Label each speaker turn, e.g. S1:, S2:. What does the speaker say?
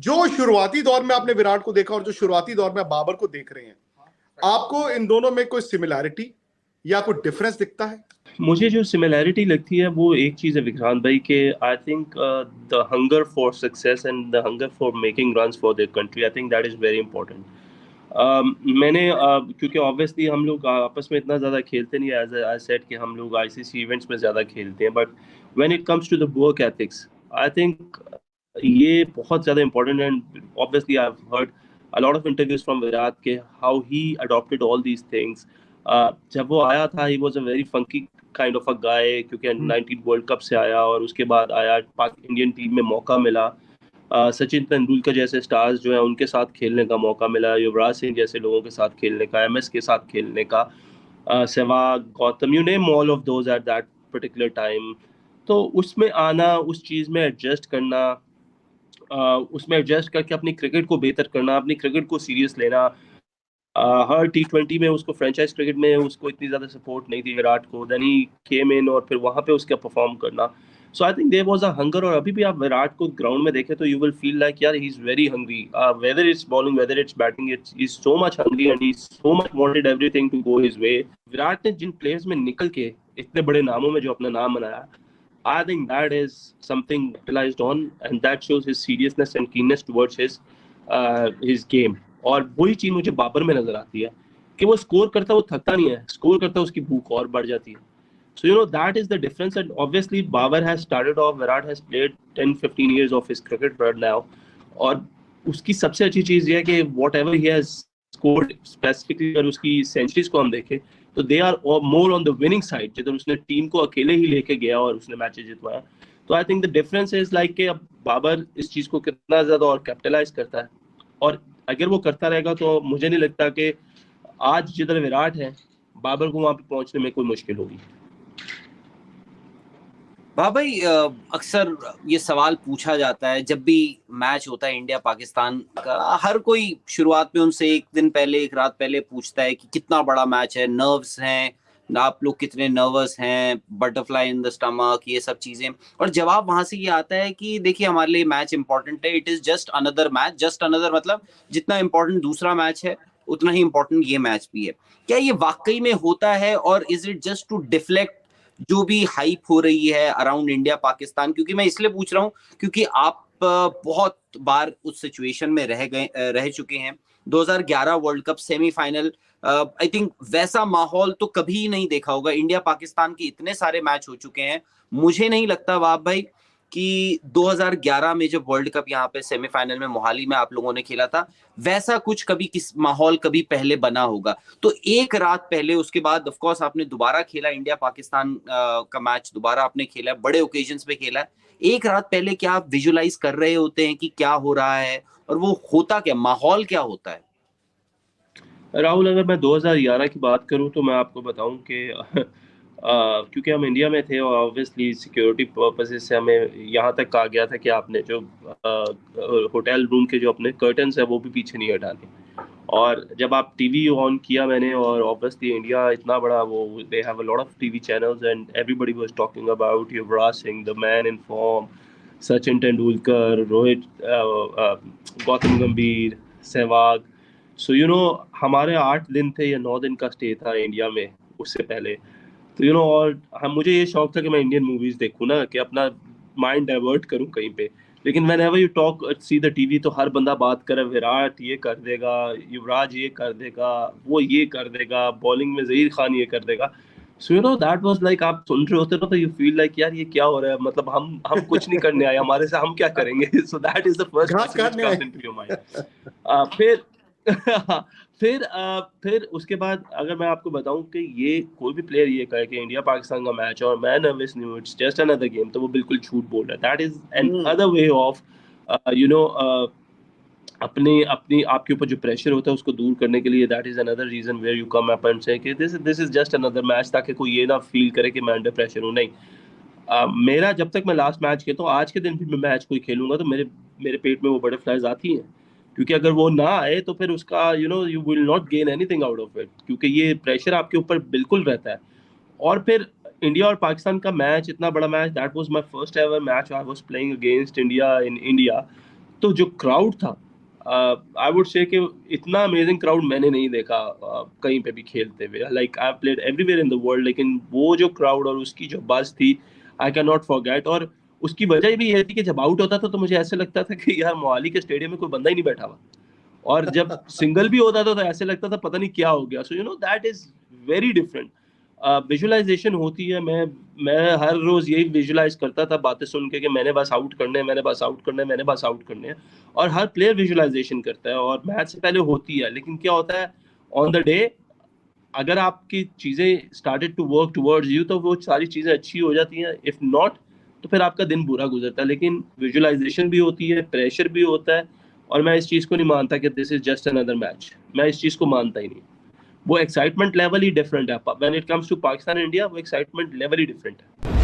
S1: जो शुरुआती दौर में आपने विराट को देखा और जो शुरुआती दौर में बाबर को देख रहे हैं, आपको इन दोनों में कोई सिमिलैरिटी या कोई डिफरेंस दिखता है?
S2: मुझे जो सिमिलैरिटी लगती है वो एक चीज़ है विक्रांत भाई के, I think the hunger for success and the hunger for making runs for their country, I think that is very important. मैंने क्योंकि ऑब्वियसली हम लोग आपस में इतना ज़्यादा खेलते नहीं, एज आई सेड कि हम लोग आईसीसी इवेंट्स में ज़्यादा खेलते हैं, but when it comes to the work ethics, I think ये बहुत ज़्यादा important. And obviously I have heard a lot of interviews from Virat के how he adopted all these things. जब वो आया था he was a very funky kind of a guy, क्योंकि under 19 world cup से आया और उसके बाद आया पाक इंडियन टीम में मौका मिला, सचिन तेंदुलकर जैसे स्टार्स जो है उनके साथ खेलने का मौका मिला, युवराज सिंह जैसे लोगों के साथ खेलने का, एमएस के साथ खेलने का, Sehwag, Gautam, you name all of those at that particular time. तो उसमें आना, उस चीज़ में एडजस्ट करना, उसमें एडजस्ट करके अपनी क्रिकेट को बेहतर करना, अपनी क्रिकेट को सीरियस लेना। हर T20 में उसको, फ्रेंचाइज क्रिकेट में उसको इतनी ज़्यादा सपोर्ट नहीं थी विराट को, देन ही केम इन और फिर वहाँ पे उसका परफॉर्म करना। So I think there was a hunger, और अभी भी आप विराट को ग्राउंड में देखें तो यू विल फील लाइक यार he is very hungry, whether it's bowling whether it's batting, it's is so much hungry and he so much wanted everything to go his way. Virat ने जिन प्लेयर्स में निकल के इतने बड़े नामों में जो अपना नाम बनाया, I think that is something capitalized on, and that shows his seriousness and keenness towards his game. और वही चीज मुझे बाबर में नजर आती है कि वो स्कोर करता, वो थकता नहीं है, स्कोर करता उसकी भूख और बढ़ जाती है। So that is the difference, and obviously Babar has started off, Virat has played 10-15 years of his cricket right now, और उसकी सबसे अच्छी चीज ये है कि whatever he has scored, specifically अगर उसकी सेंचुरीज को हम देखें तो they are more on the winning side, जिधर उसने टीम को अकेले ही लेके गया और उसने मैचेस जितवाया। तो I think the difference is like कि अब बाबर इस चीज को कितना ज्यादा और कैपिटलाइज करता है, और अगर वो करता रहेगा तो मुझे नहीं लगता कि आज जिधर विराट है बाबर को वहां पे पहुंचने में कोई मुश्किल होगी।
S3: वाह भाई, अक्सर ये सवाल पूछा जाता है जब भी मैच होता है इंडिया पाकिस्तान का। हर कोई शुरुआत में उनसे एक दिन पहले, एक रात पहले पूछता है कि कितना बड़ा मैच है, नर्व्स हैं, आप लोग कितने नर्वस हैं, बटरफ्लाई इन द स्टमक, ये सब चीजें। और जवाब वहां से ये आता है कि देखिए हमारे लिए मैच इंपॉर्टेंट है, it is just another match. Just another मतलब जितना इंपॉर्टेंट दूसरा मैच है उतना ही इंपॉर्टेंट ये मैच भी है। क्या ये वाकई में होता है, और is it just to deflect जो भी हाइप हो रही है अराउंड इंडिया पाकिस्तान? क्योंकि मैं इसलिए पूछ रहा हूँ क्योंकि आप बहुत बार उस सिचुएशन में रह चुके हैं। 2011 world cup semifinal, I think वैसा माहौल तो कभी नहीं देखा होगा। इंडिया पाकिस्तान के इतने सारे मैच हो चुके हैं, मुझे नहीं लगता वाब भाई कि 2011 में जब वर्ल्ड कप यहाँ पे सेमीफाइनल में मोहाली में आप लोगों ने खेला था, वैसा कुछ कभी किस माहौल कभी पहले बना होगा। तो एक रात पहले, उसके बाद ऑफ कोर्स आपने दोबारा खेला इंडिया पाकिस्तान का मैच, दोबारा आपने खेला, बड़े ओकेजन्स पे खेला। एक रात पहले क्या आप विजुलाइज कर रहे होते हैं कि क्या हो रहा है, और वो होता क्या, माहौल क्या होता है?
S2: राहुल, अगर मैं 2011 की बात करूं तो मैं आपको बताऊं कि क्योंकि हम इंडिया में थे और ऑब्वियसली सिक्योरिटी पर्पसेस से हमें यहाँ तक कहा गया था कि आपने जो होटल रूम के जो अपने कर्टन्स है वो भी पीछे नहीं हटाने। और जब आप टीवी ऑन किया मैंने, और ऑब्वियसली इंडिया इतना बड़ा, वो they have a lot of TV channels and everybody was talking about Yuvraj Singh, the man in form, Sachin Tendulkar, Rohit, Gautam गंभीर, सहवाग। सो हमारे 8 दिन थे या 9 दिन का स्टे था इंडिया में उससे पहले। तो और हम, मुझे ये शौक था कि मैं इंडियन मूवीज देखूं ना, कि अपना माइंड डाइवर्ट करूं कहीं पे। लेकिन when ever you talk see the TV, तो हर बंदा बात करे विराट ये कर देगा, युवराज ये कर देगा, वो ये कर देगा, बॉलिंग में जहीर खान ये कर देगा। सो दैट वाज लाइक, आप सुन रहे होते ना तो यू फील लाइक यार ये क्या हो रहा है, मतलब हम कुछ नहीं करने आए, हमारे से हम क्या करेंगे। सो दैट इज द फर्स्ट
S1: घास
S2: क्वेश्चन व्हिच
S1: काटने आए।
S2: Comes into your mind. फिर फिर उसके बाद अगर मैं आपको बताऊं कि ये कोई भी प्लेयर ये कहे कि इंडिया पाकिस्तान का मैच और मैं नर्वस नहीं हूँ, इट्स जस्ट अनदर गेम, तो वो बिल्कुल झूठ बोल रहा है। That is an other way of you know अपने अपनी आपके ऊपर जो प्रेशर होता है उसको दूर करने के लिए। That is another reason where you come up and say that this is just another match, ताकि कोई ये ना फील करे कि मैं अंडर प्रेशर हूँ। नहीं, मेरा जब तक मैं लास्ट मैच खेलता हूँ, आज के दिन भी मैं मैच कोई खेलूंगा तो मेरे मेरे पेट में वो बटरफ्लाइज आती हैं, क्योंकि अगर वो ना आए तो फिर उसका you will not gain anything out of it, क्योंकि ये प्रेशर आपके ऊपर बिल्कुल रहता है। और फिर इंडिया और पाकिस्तान का मैच, इतना बड़ा match, that was my first ever match I was playing against India in India. तो जो क्राउड था, आई वुड से कि इतना अमेजिंग क्राउड मैंने नहीं देखा कहीं पे भी खेलते हुए। Like I played everywhere in the world, लेकिन वो जो क्राउड और उसकी जो बज़ थी, आई कैन नॉट फॉरगेट। और उसकी वजह भी ये थी कि जब आउट होता था तो मुझे ऐसे लगता था कि यार मोहाली के स्टेडियम में कोई बंदा ही नहीं बैठा हुआ, और जब सिंगल भी होता था तो ऐसे लगता था पता नहीं क्या हो गया। So that is very different. Visualization होती है। मैं हर रोज यही विजुअलाइज करता था बातें सुन के कि मैंने बस आउट करने हैं, मैंने बस आउट करने हैं, मैंने बस आउट करने हैं। और हर प्लेयर विजुअलाइजेशन करता है और मैच से पहले होती है, लेकिन क्या होता है ऑन द डे अगर आपकी चीजें started to work towards you तो वो सारी चीजें अच्छी हो जाती हैं। इफ नॉट तो फिर आपका दिन बुरा गुजरता है। लेकिन विजुअलाइजेशन भी होती है, प्रेशर भी होता है, और मैं इस चीज को नहीं मानता कि this is just another match. मैं इस चीज को मानता ही नहीं। वो एक्साइटमेंट लेवल ही डिफरेंट है। When it comes to Pakistan India वो एक्साइटमेंट लेवल ही डिफरेंट है।